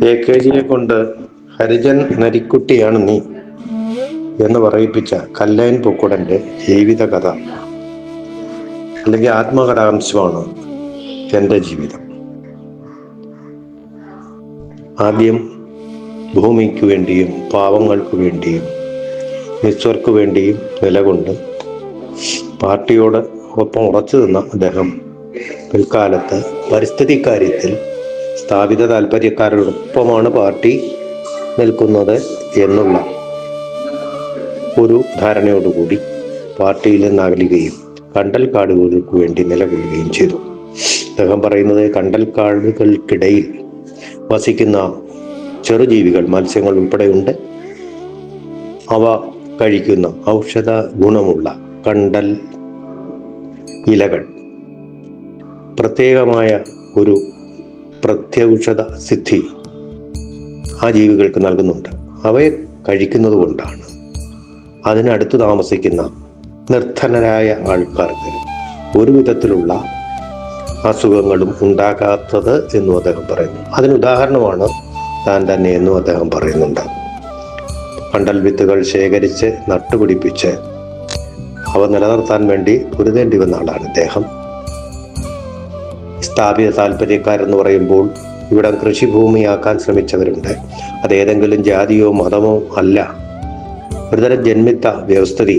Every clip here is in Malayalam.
AKGയെ കൊണ്ട് ഹരിജൻ നരിക്കുട്ടിയാണ് നീ എന്ന് പറയിപ്പിച്ച കല്ലയൻ പൊക്കുടന്റെ ജീവിതകഥ അല്ലെങ്കിൽ ആത്മകഥാംശമാണ് എൻ്റെ ജീവിതം. ആദ്യം ഭൂമിക്ക് വേണ്ടിയും പാവങ്ങൾക്ക് വേണ്ടിയും നിസ്വർക്ക് വേണ്ടിയും നിലകൊണ്ട് പാർട്ടിയോട് ഒപ്പം ഉറച്ചു നിന്ന അദ്ദേഹം പിൽക്കാലത്ത് പരിസ്ഥിതി കാര്യത്തിൽ സ്ഥാപിത താല്പര്യക്കാരോടൊപ്പമാണ് പാർട്ടി നിൽക്കുന്നത് എന്നുള്ള ഒരു ധാരണയോടുകൂടി പാർട്ടിയിൽ നിന്ന് അകലുകയും കണ്ടൽ കാടുകൾക്ക് വേണ്ടി നിലകൊള്ളുകയും ചെയ്തു. അദ്ദേഹം പറയുന്നത് കണ്ടൽ കാടുകൾക്കിടയിൽ വസിക്കുന്ന ചെറുജീവികൾ, മത്സ്യങ്ങൾ ഉൾപ്പെടെയുണ്ട്. അവ കഴിക്കുന്ന ഔഷധ ഗുണമുള്ള കണ്ടൽ ഇലകൾ പ്രത്യേകമായ ഒരു പ്രത്യൗഷധ സിദ്ധി ആ ജീവികൾക്ക് നൽകുന്നുണ്ട്. അവയെ കഴിക്കുന്നത് കൊണ്ടാണ് അതിനടുത്ത് താമസിക്കുന്ന നിർധനരായ ആൾക്കാർക്ക് ഒരു വിധത്തിലുള്ള അസുഖങ്ങളും ഉണ്ടാകാത്തത് എന്നും അദ്ദേഹം പറയുന്നു. അതിനുദാഹരണമാണ് താൻ തന്നെ എന്നും അദ്ദേഹം പറയുന്നുണ്ട്. കണ്ടൽ വിത്തുകൾ ശേഖരിച്ച് നട്ടുപിടിപ്പിച്ച് അവ നിലനിർത്താൻ വേണ്ടി പൊരുതേണ്ടി വന്ന ആളാണ് ഇദ്ദേഹം. സ്ഥാപിത താല്പര്യക്കാരെന്ന് പറയുമ്പോൾ ഇവിടെ കൃഷിഭൂമിയാക്കാൻ ശ്രമിച്ചവരുണ്ട്. അതേതെങ്കിലും ജാതിയോ മതമോ അല്ല, ഒരുതരം ജന്മിത്ത വ്യവസ്ഥിതി.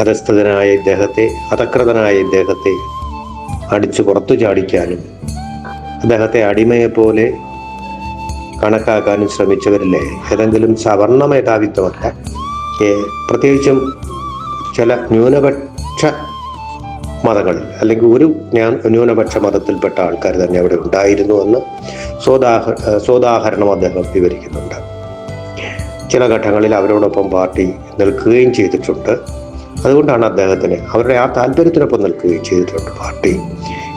അധസ്ഥിതനായ ഇദ്ദേഹത്തെ, അധകൃതനായ ഇദ്ദേഹത്തെ അടിച്ചു പുറത്തു ചാടിക്കാനും അദ്ദേഹത്തെ അടിമയെപ്പോലെ കണക്കാക്കാനും ശ്രമിച്ചവരില്ലേ ഏതെങ്കിലും സവർണ മേധാവിത്വമല്ല, പ്രത്യേകിച്ചും ചില ന്യൂനപക്ഷ മതങ്ങളിൽ അല്ലെങ്കിൽ ഒരു ന്യൂനപക്ഷ മതത്തിൽപ്പെട്ട ആൾക്കാർ തന്നെ അവിടെ ഉണ്ടായിരുന്നു എന്ന് സ്വോദാഹരണം അദ്ദേഹം വിവരിക്കുന്നുണ്ട്. ചില ഘട്ടങ്ങളിൽ അവരോടൊപ്പം പാർട്ടി നിൽക്കുകയും ചെയ്തിട്ടുണ്ട്. അതുകൊണ്ടാണ് അദ്ദേഹത്തിന് അവരുടെ ആ താല്പര്യത്തിനൊപ്പം നിൽക്കുകയും ചെയ്തിട്ടുണ്ട് പാർട്ടി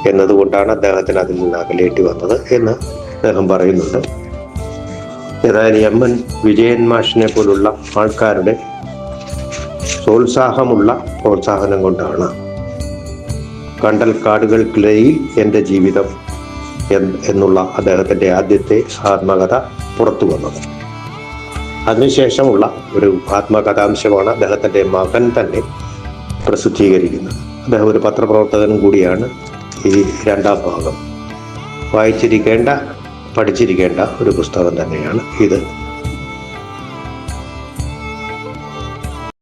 എന്നതുകൊണ്ടാണ് അദ്ദേഹത്തിന് അതിൽ നിന്ന് അകലേണ്ടി വന്നത് എന്ന് അദ്ദേഹം പറയുന്നുണ്ട്. ഏതായാലും എം.എൻ. വിജയൻ മാഷിനെ പോലുള്ള ആൾക്കാരുടെ പ്രോത്സാഹനം കൊണ്ടാണ് കണ്ടൽ കാടുകൾക്കിടയിൽ എൻ്റെ ജീവിതം എന്നുള്ള അദ്ദേഹത്തിൻ്റെ ആദ്യത്തെ ആത്മകഥ പുറത്തു വന്നത്. അതിനുശേഷമുള്ള ഒരു ആത്മകഥാംശമാണ് അദ്ദേഹത്തിൻ്റെ മകൻ തന്നെ പ്രസിദ്ധീകരിക്കുന്നത്. അദ്ദേഹം ഒരു പത്രപ്രവർത്തകനും കൂടിയാണ്. ഈ രണ്ടാം ഭാഗം പഠിച്ചിരിക്കേണ്ട ഒരു പുസ്തകം തന്നെയാണ് ഇത്.